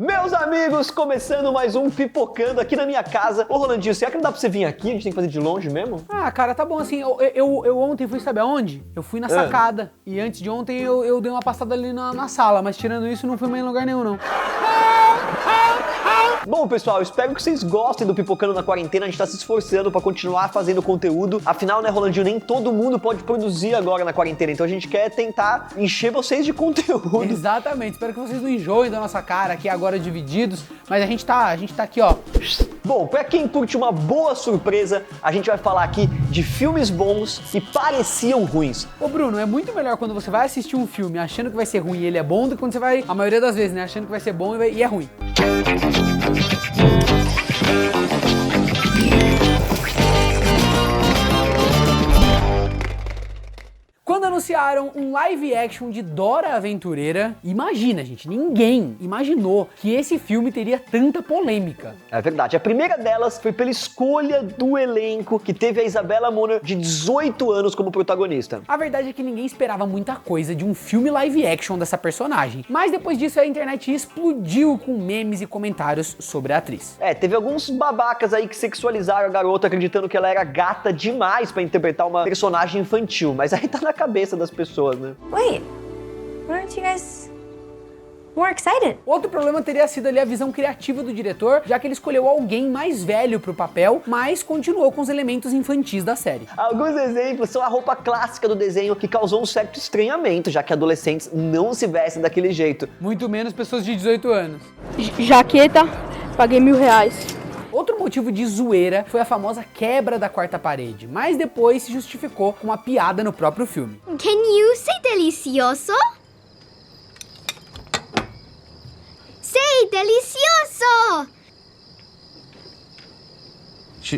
Meus amigos, começando mais um Pipocando aqui na minha casa. Ô Rolandinho, será que não dá pra você vir aqui? A gente tem que fazer de longe mesmo? Ah, cara, tá bom assim. Eu ontem fui, sabe aonde? Eu fui na sacada. E antes de ontem eu dei uma passada ali na sala. Mas tirando isso, não fui mais em lugar nenhum, não. Bom, pessoal, espero que vocês gostem do Pipocando na quarentena. A gente tá se esforçando pra continuar fazendo conteúdo. Afinal, né, Rolandinho, nem todo mundo pode produzir agora na quarentena. Então a gente quer tentar encher vocês de conteúdo. Exatamente. Espero que vocês não enjoem da nossa cara aqui agora divididos. Mas a gente tá aqui, ó. Bom, pra quem curte uma boa surpresa, a gente vai falar aqui de filmes bons que pareciam ruins. Ô Bruno, é muito melhor quando você vai assistir um filme achando que vai ser ruim e ele é bom, do que quando você vai, a maioria das vezes, né, achando que vai ser bom e é ruim. Quando anunciaram um live action de Dora Aventureira, imagina, gente, ninguém imaginou que esse filme teria tanta polêmica. É verdade, a primeira delas foi pela escolha do elenco, que teve a Isabella Moner, de 18 anos, como protagonista. A verdade é que ninguém esperava muita coisa de um filme live action dessa personagem, mas depois disso a internet explodiu com memes e comentários sobre a atriz. Teve alguns babacas aí que sexualizaram a garota, acreditando que ela era gata demais pra interpretar uma personagem infantil, mas aí tá na cabeça das pessoas, né? Wait, aren't you guys more excited? Outro problema teria sido ali a visão criativa do diretor, já que ele escolheu alguém mais velho pro papel, mas continuou com os elementos infantis da série. Alguns exemplos são a roupa clássica do desenho, que causou um certo estranhamento, já que adolescentes não se vestem daquele jeito. Muito menos pessoas de 18 anos. Jaqueta, paguei R$1.000. Outro motivo de zoeira foi a famosa quebra da quarta parede, mas depois se justificou com uma piada no próprio filme. Can you say delicioso? Say delicioso!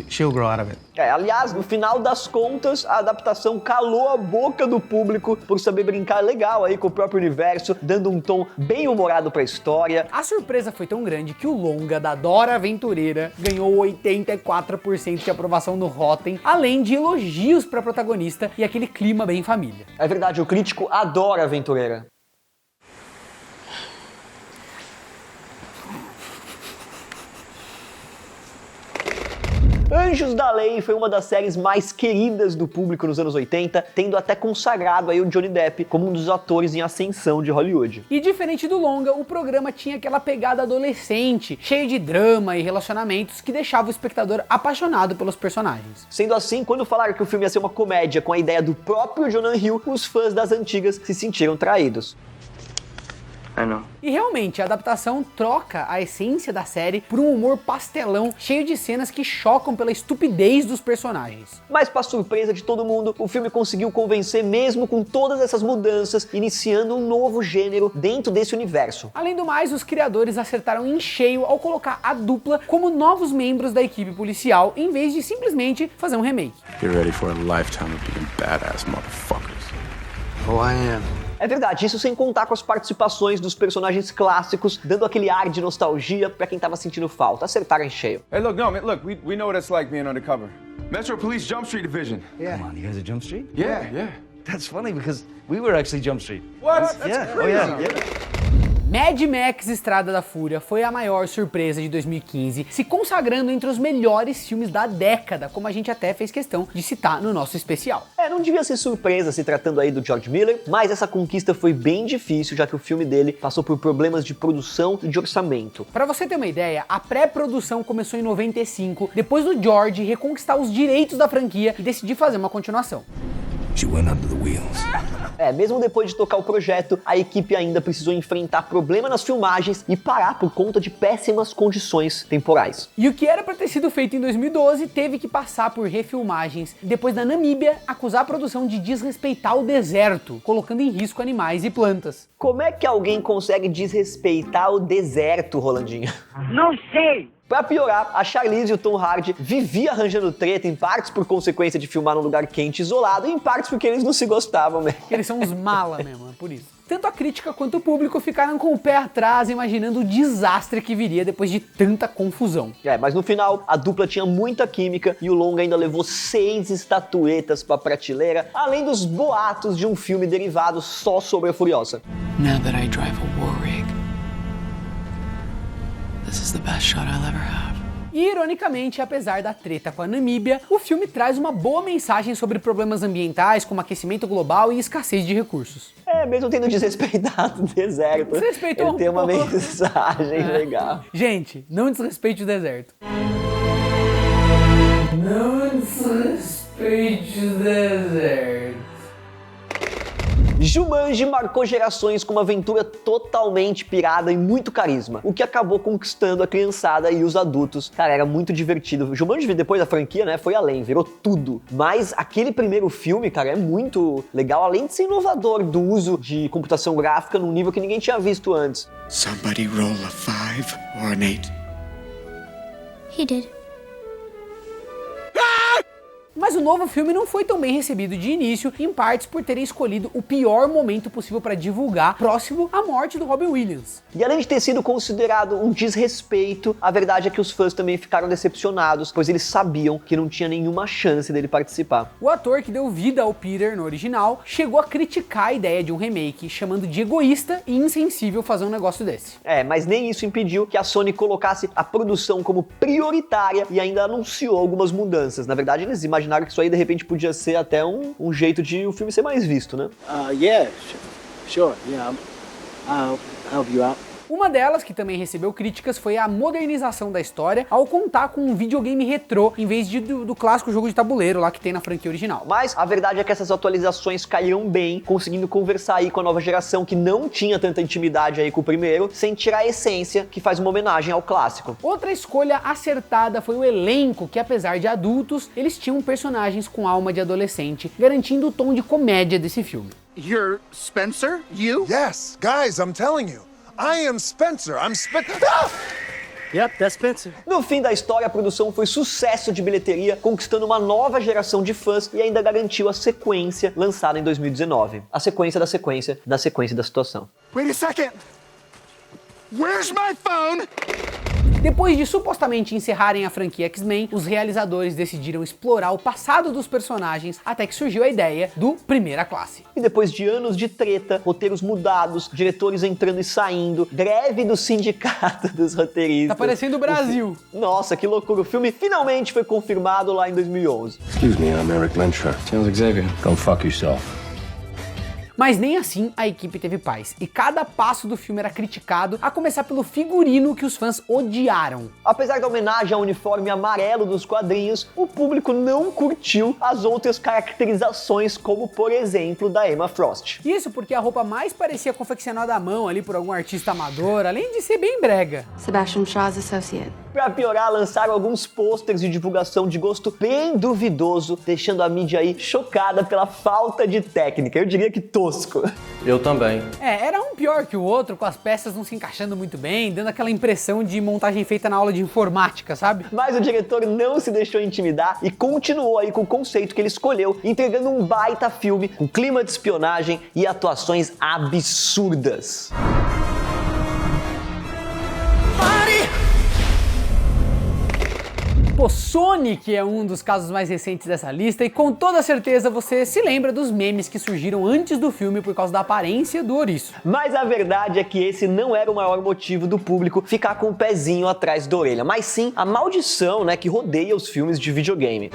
She'll grow out of it. Aliás, no final das contas, a adaptação calou a boca do público por saber brincar legal aí com o próprio universo, dando um tom bem humorado pra história. A surpresa foi tão grande que o longa da Dora Aventureira ganhou 84% de aprovação no Rotten, além de elogios pra protagonista e aquele clima bem família. É verdade, o crítico adora Aventureira. Anjos da Lei foi uma das séries mais queridas do público nos anos 80, tendo até consagrado aí o Johnny Depp como um dos atores em ascensão de Hollywood. E diferente do longa, o programa tinha aquela pegada adolescente, cheio de drama e relacionamentos que deixava o espectador apaixonado pelos personagens. Sendo assim, quando falaram que o filme ia ser uma comédia com a ideia do próprio Jonah Hill, os fãs das antigas se sentiram traídos. E realmente, a adaptação troca a essência da série por um humor pastelão, cheio de cenas que chocam pela estupidez dos personagens. Mas para surpresa de todo mundo, o filme conseguiu convencer mesmo com todas essas mudanças, iniciando um novo gênero dentro desse universo. Além do mais, os criadores acertaram em cheio ao colocar a dupla como novos membros da equipe policial, em vez de simplesmente fazer um remake. Get ready for a lifetime of being badass motherfuckers. Oh, I am. É verdade, isso sem contar com as participações dos personagens clássicos, dando aquele ar de nostalgia pra quem tava sentindo falta. Acertaram em cheio. Hey, look, we know what it's like being undercover. Metro Police Jump Street Division. Yeah. Come on, you guys are Jump Street? Yeah. That's funny because we were actually Jump Street. What? That's Yeah. crazy. Oh, yeah. Mad Max Estrada da Fúria foi a maior surpresa de 2015, se consagrando entre os melhores filmes da década, como a gente até fez questão de citar no nosso especial. Não devia ser surpresa se tratando aí do George Miller, mas essa conquista foi bem difícil, já que o filme dele passou por problemas de produção e de orçamento. Pra você ter uma ideia, a pré-produção começou em 95, depois do George reconquistar os direitos da franquia e decidir fazer uma continuação. She went under the wheels. Mesmo depois de tocar o projeto, a equipe ainda precisou enfrentar problema nas filmagens e parar por conta de péssimas condições temporais. E o que era pra ter sido feito em 2012 teve que passar por refilmagens, depois da Namíbia acusar a produção de desrespeitar o deserto, colocando em risco animais e plantas. Como é que alguém consegue desrespeitar o deserto, Rolandinho? Não sei! Pra piorar, a Charlize e o Tom Hardy viviam arranjando treta, em partes por consequência de filmar num lugar quente e isolado, e em partes porque eles não se gostavam, né? Eles são uns mala mesmo, é por isso. Tanto a crítica quanto o público ficaram com o pé atrás, imaginando o desastre que viria depois de tanta confusão. Mas no final, a dupla tinha muita química e o longa ainda levou 6 estatuetas pra prateleira, além dos boatos de um filme derivado só sobre a Furiosa. Now that I drive a war rig, This is the best shot I'll ever have. E, ironicamente, apesar da treta com a Namíbia, o filme traz uma boa mensagem sobre problemas ambientais, como aquecimento global e escassez de recursos. Mesmo tendo desrespeitado o deserto, Desrespeitou ele tem uma pouco. mensagem legal. Gente, não desrespeite o deserto. Não desrespeite o deserto. Jumanji marcou gerações com uma aventura totalmente pirada e muito carisma, o que acabou conquistando a criançada e os adultos. Cara, era muito divertido. Jumanji, depois da franquia, né, foi além, virou tudo. Mas aquele primeiro filme, cara, é muito legal, além de ser inovador do uso de computação gráfica num nível que ninguém tinha visto antes. Somebody roll a 5 or an 8. He did. Mas o novo filme não foi tão bem recebido de início, em partes por terem escolhido o pior momento possível para divulgar, próximo à morte do Robin Williams. E além de ter sido considerado um desrespeito, a verdade é que os fãs também ficaram decepcionados, pois eles sabiam que não tinha nenhuma chance dele participar. O ator que deu vida ao Peter no original chegou a criticar a ideia de um remake, chamando de egoísta e insensível fazer um negócio desse. Mas nem isso impediu que a Sony colocasse a produção como prioritária e ainda anunciou algumas mudanças. Na verdade, eles imaginaram que isso aí de repente podia ser até um jeito de o filme ser mais visto, né? Yeah, sure, yeah, I'll help you out. Uma delas, que também recebeu críticas, foi a modernização da história ao contar com um videogame retrô em vez do clássico jogo de tabuleiro lá que tem na franquia original. Mas a verdade é que essas atualizações caíram bem, conseguindo conversar aí com a nova geração que não tinha tanta intimidade aí com o primeiro, sem tirar a essência que faz uma homenagem ao clássico. Outra escolha acertada foi o elenco, que apesar de adultos, eles tinham personagens com alma de adolescente, garantindo o tom de comédia desse filme. You're Spencer? You? Yes, guys, I'm telling you. I am Spencer. I'm Spencer. Yep, that's Spencer. No fim da história, a produção foi sucesso de bilheteria, conquistando uma nova geração de fãs e ainda garantiu a sequência lançada em 2019. A sequência da sequência da sequência da situação. Wait a second. Where's my phone? Depois de supostamente encerrarem a franquia X-Men, os realizadores decidiram explorar o passado dos personagens até que surgiu a ideia do Primeira Classe. E depois de anos de treta, roteiros mudados, diretores entrando e saindo, greve do sindicato dos roteiristas. Tá parecendo o Brasil. Nossa, que loucura. O filme finalmente foi confirmado lá em 2011. Excuse me, I'm Eric Lensher. Charles Xavier. Go fuck yourself. Mas nem assim a equipe teve paz, e cada passo do filme era criticado, a começar pelo figurino que os fãs odiaram. Apesar da homenagem ao uniforme amarelo dos quadrinhos, o público não curtiu as outras caracterizações, como por exemplo da Emma Frost. Isso porque a roupa mais parecia confeccionada à mão ali por algum artista amador, além de ser bem brega. Sebastian Shaw's associate. Pra piorar, lançaram alguns pôsteres de divulgação de gosto bem duvidoso, deixando a mídia aí chocada pela falta de técnica. Eu diria que tosco. Eu também. Era um pior que o outro, com as peças não se encaixando muito bem, dando aquela impressão de montagem feita na aula de informática, sabe? Mas o diretor não se deixou intimidar e continuou aí com o conceito que ele escolheu, entregando um baita filme com clima de espionagem e atuações absurdas. Pô, Sonic é um dos casos mais recentes dessa lista e com toda certeza você se lembra dos memes que surgiram antes do filme por causa da aparência do ouriço. Mas a verdade é que esse não era o maior motivo do público ficar com o pezinho atrás da orelha, mas sim a maldição, né, que rodeia os filmes de videogame.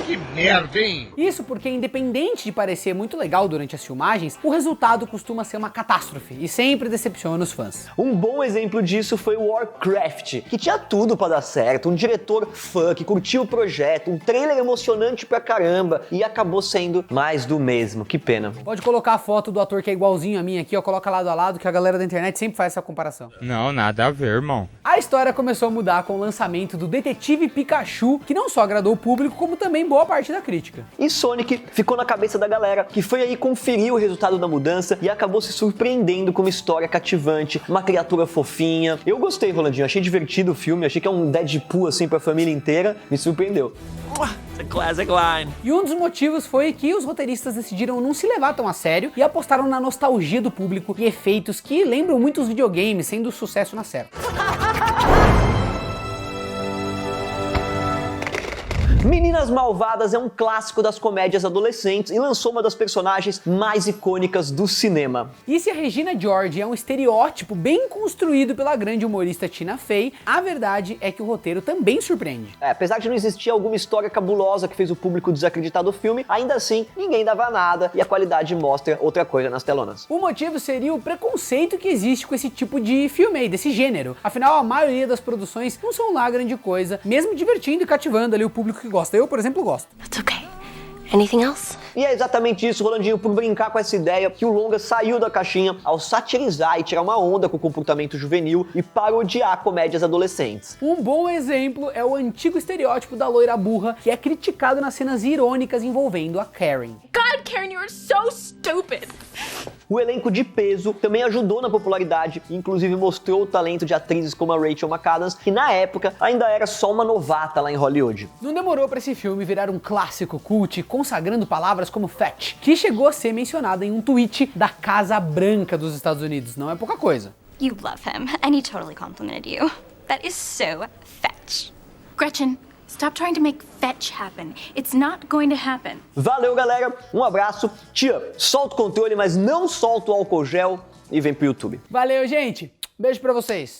Que merda, hein? Isso porque, independente de parecer muito legal durante as filmagens, o resultado costuma ser uma catástrofe e sempre decepciona os fãs. Um bom exemplo disso foi o Warcraft, que tinha tudo pra dar certo, um diretor fã que curtiu o projeto, um trailer emocionante pra caramba e acabou sendo mais do mesmo. Que pena. Pode colocar a foto do ator que é igualzinho a mim aqui, ó, coloca lado a lado que a galera da internet sempre faz essa comparação. Não, nada a ver, irmão. A história começou a mudar com o lançamento do Detetive Pikachu, que não só agradou o público, como também boa parte da crítica. E Sonic ficou na cabeça da galera, que foi aí conferir o resultado da mudança e acabou se surpreendendo com uma história cativante, uma criatura fofinha. Eu gostei, Rolandinho, achei divertido o filme, achei que é um Deadpool assim pra família inteira, me surpreendeu. It's a classic line. E um dos motivos foi que os roteiristas decidiram não se levar tão a sério e apostaram na nostalgia do público e efeitos que lembram muito os videogames, sendo sucesso na certa. Meninas Malvadas é um clássico das comédias adolescentes e lançou uma das personagens mais icônicas do cinema. E se a Regina George é um estereótipo bem construído pela grande humorista Tina Fey, a verdade é que o roteiro também surpreende. Apesar de não existir alguma história cabulosa que fez o público desacreditar do filme, ainda assim, ninguém dava nada e a qualidade mostra outra coisa nas telonas. O motivo seria o preconceito que existe com esse tipo de filme aí, desse gênero. Afinal, a maioria das produções não são lá grande coisa, mesmo divertindo e cativando ali o público que gosta. Eu, por exemplo, gosto. That's okay. Anything else? E é exatamente isso, Rolandinho, por brincar com essa ideia que o longa saiu da caixinha ao satirizar e tirar uma onda com o comportamento juvenil e parodiar comédias adolescentes. Um bom exemplo é o antigo estereótipo da loira burra, que é criticado nas cenas irônicas envolvendo a Karen. God, Karen, you are so stupid. O elenco de peso também ajudou na popularidade e inclusive mostrou o talento de atrizes como a Rachel McAdams, que na época ainda era só uma novata lá em Hollywood. Não demorou para esse filme virar um clássico cult, consagrando palavras como fetch, que chegou a ser mencionada em um tweet da Casa Branca dos Estados Unidos. Não é pouca coisa. You love him, and he totally complimented you. That is so fetch. Gretchen, stop trying to make fetch happen. It's not going to happen. Valeu, galera. Um abraço. Tia, solta o controle, mas não solta o álcool gel e vem pro YouTube. Valeu, gente. Beijo pra vocês.